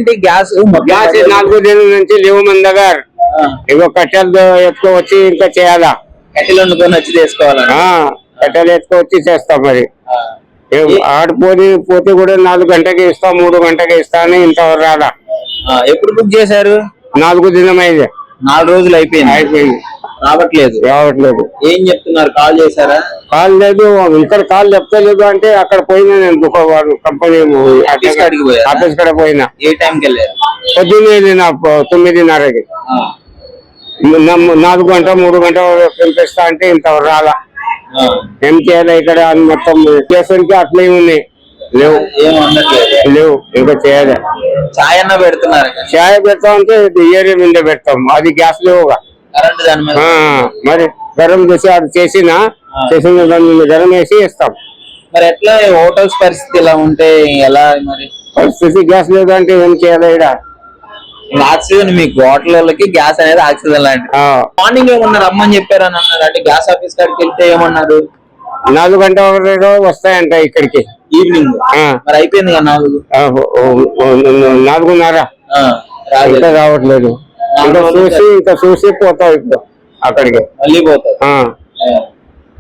ఏంటి గ్యాస్ 4 దినాల నుంచి లేవు మన దగ్గర. ఇగో కట్టెలు ఎత్తుకోవచ్చి ఇంకా చేయాలా, కట్టెలు వండుకొని వచ్చి చేసుకోవాలని. కట్టెలు ఎత్తుకోవచ్చి చేస్తాం. మరి పోతే కూడా 4 గంటకి ఇస్తాం, 3 గంటకి ఇస్తా అని ఇంతవరకు రాలా. ఎప్పుడు బుక్ చేశారు? 4 దినం అయింది. 4 రోజులు అయిపోయింది. రావట్లేదు. ఏం చెప్తున్నారు? కాల్ చేశారా? కాల్ లేదు, ఇక్కడ కాల్ చెప్తలేదు అంటే అక్కడ పోయినా నేను కంపెనీ ఆఫీస్ కాడ పోయినా. ఏ టైంకి వెళ్ళారు? పొద్దున్నే 9:30కి. 4 గంట 3 గంట పంపిస్తా అంటే ఇంతవరకు రాలా. ఏం చేయాలి ఇక్కడ మొత్తం స్టేషన్కి అట్లే ఉన్నాయి. లేవు ఇంకా చేయాలి. చాయ్ అన్న పెడుతున్నారు? చాయ్ పెడతాం అంటే ఏరియా మీద పెడతాం, అది గ్యాస్ లేవుగా. మరి గరం చేసి అది చేసిన గరం వేసి ఇస్తాం. మరి ఎట్లా హోటల్స్ పరిస్థితి ఇలా ఉంటే ఎలా? మరి పరిస్థితి గ్యాస్ లేదు అంటే ఏం చేయాలి? ఇక్కడ ఆక్సిజన్, మీకు హోటల్ వాళ్ళకి గ్యాస్ అనేది ఆక్సిజన్ లాంటిది. మార్నింగ్ ఏమన్నారు? రమ్మని చెప్పారని అన్నారు. అంటే గ్యాస్ ఆఫీస్ కాడికి వెళ్తే ఏమన్నారు? 4 గంట వస్తాయంట ఇక్కడికి ఈవినింగ్. మరి అయిపోయింది కదా 4:30 ఇంకా రావట్లేదు. ఇంకా చూసి పోతావు ఇప్పుడు అక్కడికి మళ్ళీ పోతావు.